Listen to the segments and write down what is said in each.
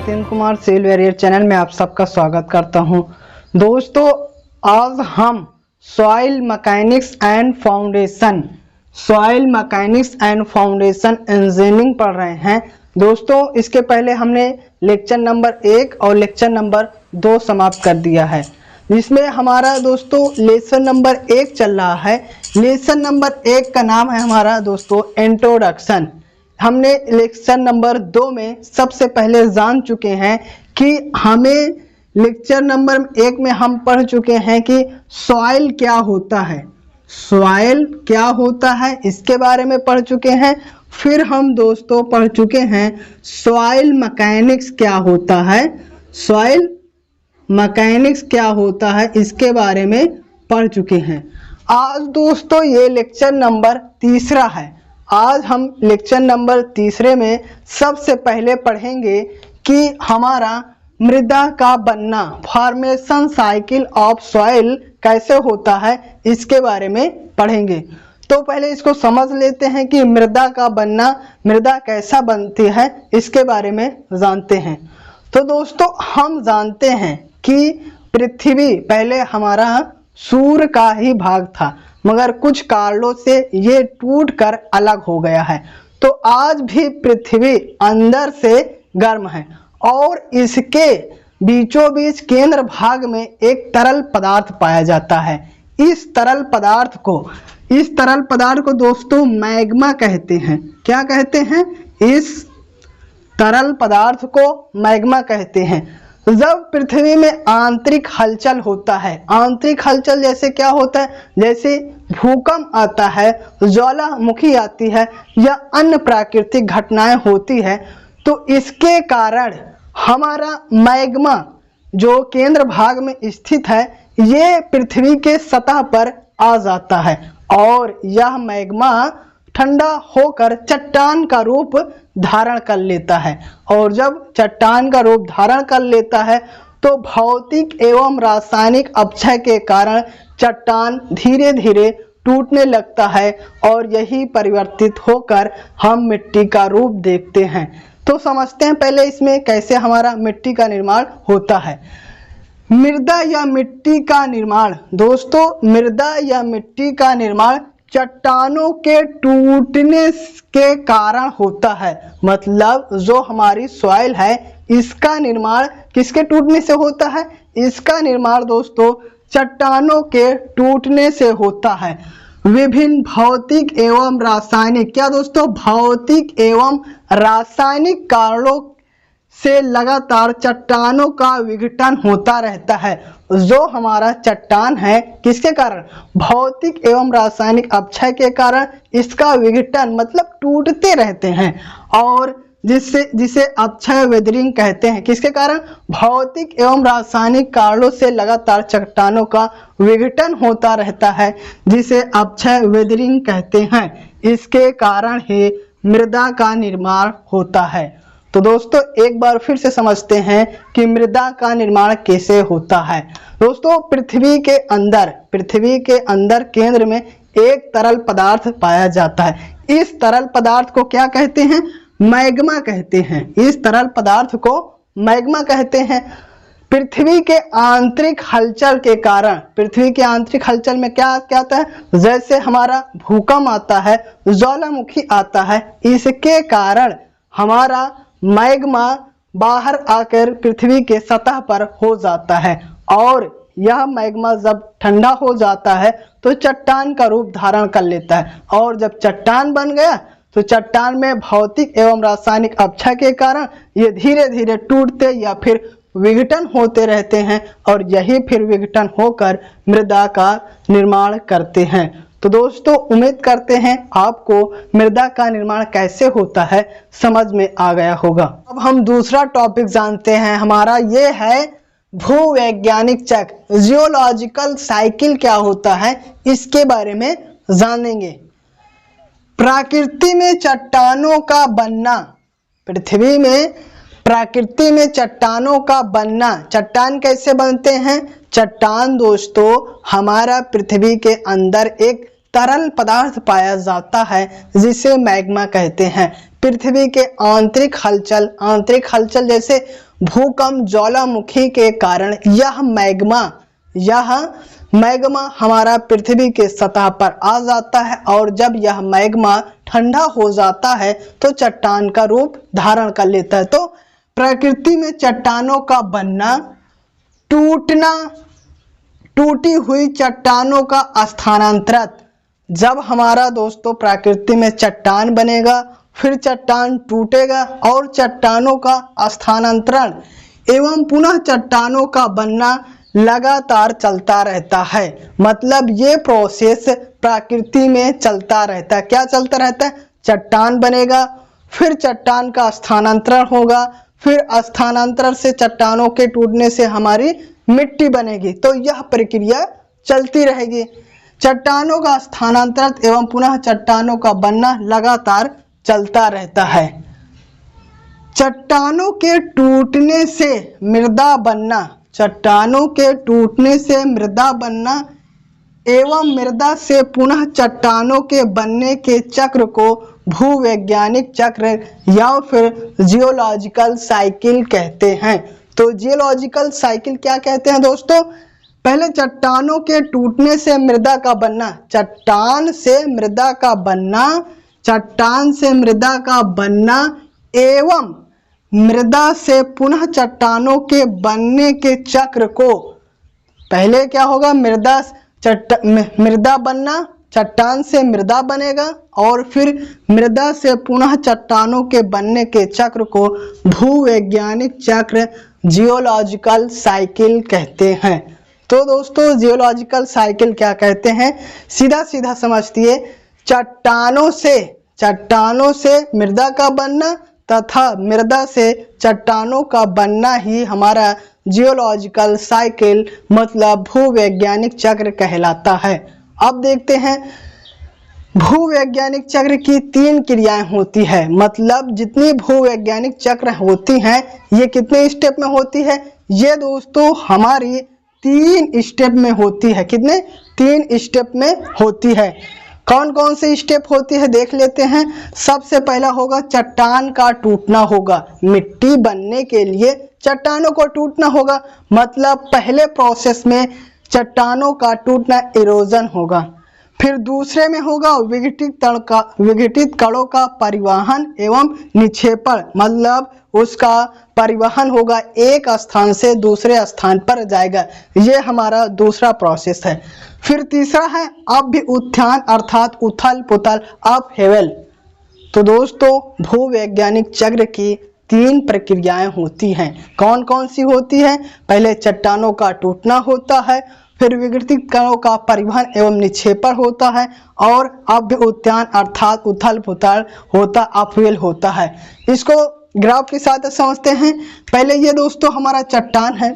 सत्येंद्र कुमार सेल warrior channel में आप सबका स्वागत करता हूं। दोस्तों, आज हम soil mechanics and foundation engineering पढ़ रहे हैं। दोस्तों, इसके पहले हमने लेक्चर नंबर 1 और लेक्चर नंबर 2 समाप्त कर दिया है, जिसमें हमारा दोस्तों लेसन नंबर 1 चल रहा है। लेसन नंबर 1 का नाम है हमारा दोस्तों इंट्रोडक्शन। हमने लेक्चर नंबर 2 में सबसे पहले जान चुके हैं कि हमें लेक्चर नंबर 1 में हम पढ़ चुके हैं कि सॉइल क्या होता है, सॉइल क्या होता है इसके बारे में पढ़ चुके हैं। फिर हम दोस्तों पढ़ चुके हैं सॉइल मैकेनिक्स क्या होता है, सॉइल मैकेनिक्स क्या होता है इसके बारे में पढ़ चुके हैं। आज दोस्तों ये लेक्चर नंबर 3 है। आज हम लेक्चर नंबर 3 में सबसे पहले पढ़ेंगे कि हमारा मृदा का बनना, फॉर्मेशन साइकिल ऑफ सॉइल कैसे होता है इसके बारे में पढ़ेंगे। तो पहले इसको समझ लेते हैं कि मृदा का बनना, मृदा कैसा बनती है इसके बारे में जानते हैं। तो दोस्तों, हम जानते हैं कि पृथ्वी पहले हमारा सूर्य का ही भाग था, मगर कुछ कारणों से ये टूटकर अलग हो गया है। तो आज भी पृथ्वी अंदर से गर्म है और इसके बीचों बीच केंद्र भाग में एक तरल पदार्थ पाया जाता है। इस तरल पदार्थ को दोस्तों मैग्मा कहते हैं। क्या कहते हैं? इस तरल पदार्थ को मैग्मा कहते हैं। जब पृथ्वी में आंतरिक हलचल होता है, आंतरिक हलचल जैसे क्या होता है, जैसे भूकंप आता है, ज्वालामुखी आती है या अन्य प्राकृतिक घटनाएं होती है, तो इसके कारण हमारा मैग्मा जो केंद्र भाग में स्थित है, ये पृथ्वी के सतह पर आ जाता है और यह मैग्मा ठंडा होकर चट्टान का रूप धारण कर लेता है। और जब चट्टान का रूप धारण कर लेता है तो भौतिक एवं रासायनिक अपक्षय के कारण चट्टान धीरे धीरे टूटने लगता है और यही परिवर्तित होकर हम मिट्टी का रूप देखते हैं। तो समझते हैं पहले इसमें कैसे हमारा मिट्टी का निर्माण होता है। मृदा या मिट्टी का निर्माण, दोस्तों मृदा या मिट्टी का निर्माण चट्टानों के टूटने के कारण होता है। मतलब जो हमारी सॉइल है इसका निर्माण किसके टूटने से होता है? इसका निर्माण दोस्तों चट्टानों के टूटने से होता है। विभिन्न भौतिक एवं रासायनिक, क्या दोस्तों? भौतिक एवं रासायनिक कारणों से लगातार चट्टानों का विघटन होता रहता है। जो हमारा चट्टान है किसके कारण? भौतिक एवं रासायनिक अपक्षय के कारण इसका विघटन मतलब टूटते रहते हैं और जिसे अपक्षय वेदरिंग कहते हैं। किसके कारण? भौतिक एवं रासायनिक कारणों से लगातार चट्टानों का विघटन होता रहता है, जिसे अपक्षय वेदरिंग कहते हैं। इसके कारण ही मृदा का निर्माण होता है। तो दोस्तों एक बार फिर से समझते हैं कि मृदा का निर्माण कैसे होता है। दोस्तों पृथ्वी के अंदर केंद्र में एक तरल पदार्थ पाया जाता है। इस तरल पदार्थ को क्या कहते हैं? मैग्मा कहते हैं। इस तरल पदार्थ को मैग्मा कहते हैं। पृथ्वी के आंतरिक हलचल के कारण, पृथ्वी के आंतरिक हलचल में क्या क्या आता है? जैसे हमारा भूकंप आता है, ज्वालामुखी आता है, इसके कारण हमारा मैग्मा बाहर आकर पृथ्वी के सतह पर हो जाता है और यह मैग्मा जब ठंडा हो जाता है तो चट्टान का रूप धारण कर लेता है और जब चट्टान बन गया तो चट्टान में भौतिक एवं रासायनिक अपक्षय के कारण ये धीरे धीरे टूटते या फिर विघटन होते रहते हैं और यही फिर विघटन होकर मृदा का निर्माण करते हैं। तो दोस्तों उम्मीद करते हैं आपको मृदा का निर्माण कैसे होता है समझ में आ गया होगा। अब हम दूसरा टॉपिक जानते हैं। हमारा ये है भूवैज्ञानिक चक्र, जियोलॉजिकल साइकिल क्या होता है इसके बारे में जानेंगे। प्रकृति में चट्टानों का बनना, पृथ्वी में प्रकृति में चट्टानों का बनना। चट्टान कैसे बनते हैं? चट्टान दोस्तों हमारा पृथ्वी के अंदर एक तरल पदार्थ पाया जाता है जिसे मैग्मा कहते हैं। पृथ्वी के आंतरिक हलचल जैसे भूकंप ज्वालामुखी के कारण यह मैग्मा हमारा पृथ्वी के सतह पर आ जाता है और जब यह मैग्मा ठंडा हो जाता है तो चट्टान का रूप धारण कर लेता है। तो प्रकृति में चट्टानों का बनना, टूटना, टूटी हुई चट्टानों का स्थानांतरण। जब हमारा दोस्तों प्रकृति में चट्टान बनेगा, फिर चट्टान टूटेगा और चट्टानों का स्थानांतरण एवं पुनः चट्टानों का बनना लगातार चलता रहता है। मतलब ये प्रोसेस प्रकृति में चलता रहता है। क्या चलता रहता है? चट्टान बनेगा, फिर चट्टान का स्थानांतरण होगा, फिर स्थानांतरण से चट्टानों के टूटने से हमारी मिट्टी बनेगी। तो यह प्रक्रिया चलती रहेगी। चट्टानों का स्थानांतरण एवं पुनः चट्टानों का बनना लगातार चलता रहता है। चट्टानों के टूटने से मृदा बनना, चट्टानों के टूटने से मृदा बनना एवं मृदा से पुनः चट्टानों के बनने के चक्र को भूवैज्ञानिक चक्र या फिर जियोलॉजिकल साइकिल कहते हैं। तो जियोलॉजिकल साइकिल क्या कहते हैं दोस्तों? पहले चट्टानों के टूटने से मृदा का बनना, चट्टान से मृदा का बनना, चट्टान से मृदा का बनना एवं मृदा से पुनः चट्टानों के बनने के चक्र को, पहले क्या होगा? मृदा बनना, चट्टान से मृदा बनेगा और फिर मृदा से पुनः चट्टानों के बनने के चक्र को भूवैज्ञानिक चक्र जियोलॉजिकल साइकिल कहते हैं। तो दोस्तों जियोलॉजिकल साइकिल क्या कहते हैं? सीधा सीधा समझिए, चट्टानों से मृदा का बनना तथा मृदा से चट्टानों का बनना ही हमारा जियोलॉजिकल साइकिल मतलब भूवैज्ञानिक चक्र कहलाता है। अब देखते हैं भूवैज्ञानिक चक्र की 3 क्रियाएं होती है। मतलब जितनी भूवैज्ञानिक चक्र होती हैं ये कितने स्टेप में होती है? ये दोस्तों हमारी 3 स्टेप में होती है। कितने? 3 स्टेप में होती है। कौन कौन से स्टेप होती है देख लेते हैं। सबसे पहला होगा चट्टान का टूटना होगा। मिट्टी बनने के लिए चट्टानों को टूटना होगा। मतलब पहले प्रोसेस में चट्टानों का टूटना इरोजन होगा। फिर दूसरे में होगा विघटित कणों का परिवहन एवं निक्षेपण। मतलब उसका परिवहन होगा, एक स्थान से दूसरे स्थान पर जाएगा। ये हमारा दूसरा प्रोसेस है। फिर तीसरा है अभ्युत्थान अर्थात उथल पुथल, अपहेवल। तो दोस्तों भूवैज्ञानिक चक्र की 3 प्रक्रियाएं होती हैं। कौन कौन सी होती है? पहले चट्टानों का टूटना होता है, फिर विघटित कणों का परिवहन एवं निक्षेपण होता है और अभ्युत्थान अर्थात उथल पुथल होता, अपहेवल होता है। इसको ग्राफ के साथ समझते हैं। पहले ये दोस्तों हमारा चट्टान है।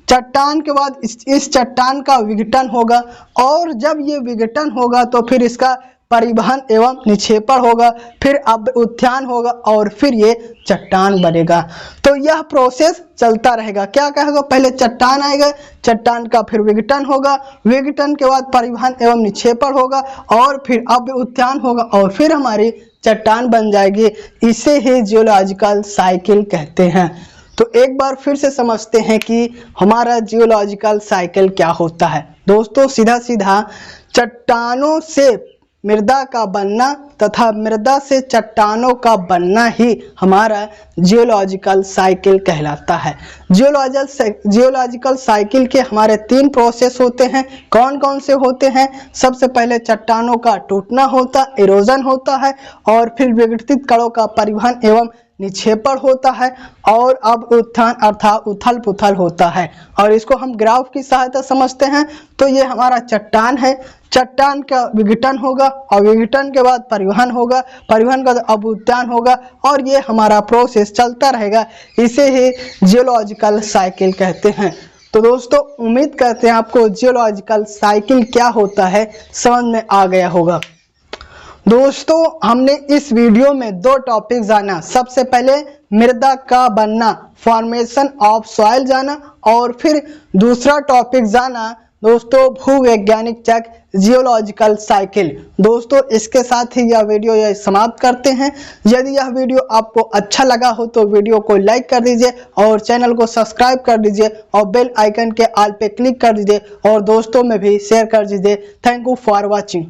चट्टान के बाद इस चट्टान का विघटन होगा और जब ये विघटन होगा तो फिर इसका परिवहन एवं निक्षेपण होगा, फिर अभ्युत्थान होगा और फिर ये चट्टान बनेगा। तो यह प्रोसेस चलता रहेगा। क्या होगा? पहले चट्टान आएगा, चट्टान का फिर विघटन होगा, विघटन के बाद परिवहन एवं निक्षेपण होगा और फिर अभ्युत्थान होगा और फिर हमारी चट्टान बन जाएगी। इसे ही जियोलॉजिकल साइकिल कहते हैं। तो एक बार फिर से समझते हैं कि हमारा जियोलॉजिकल साइकिल क्या होता है। दोस्तों सीधा सीधा चट्टानों से मृदा का बनना तथा मृदा से चट्टानों का बनना ही हमारा जियोलॉजिकल साइकिल कहलाता है। जियोलॉजिकल साइकिल के हमारे 3 प्रोसेस होते हैं। कौन कौन से होते हैं? सबसे पहले चट्टानों का टूटना होता, इरोजन होता है और फिर विघटित कणों का परिवहन एवं निक्षेपण होता है और अभ्युत्थान अर्थात उथल पुथल होता है। और इसको हम ग्राफ की सहायता समझते हैं। तो ये हमारा चट्टान है, चट्टान का विघटन होगा और विघटन के बाद परिवहन होगा, परिवहन का अभ्युत्थान होगा और ये हमारा प्रोसेस चलता रहेगा। इसे ही जियोलॉजिकल साइकिल कहते हैं। तो दोस्तों उम्मीद करते हैं आपको जियोलॉजिकल साइकिल क्या होता है समझ में आ गया होगा। दोस्तों हमने इस वीडियो में 2 टॉपिक जाना। सबसे पहले मृदा का बनना, फॉर्मेशन ऑफ सॉइल जाना और फिर दूसरा टॉपिक जाना दोस्तों भूवैज्ञानिक चक जियोलॉजिकल साइकिल। दोस्तों इसके साथ ही यह वीडियो समाप्त करते हैं। यदि यह वीडियो आपको अच्छा लगा हो तो वीडियो को लाइक कर दीजिए और चैनल को सब्सक्राइब कर दीजिए और बेल आइकन के ऑल पे क्लिक कर दीजिए और दोस्तों में भी शेयर कर दीजिए। Thank you for watching.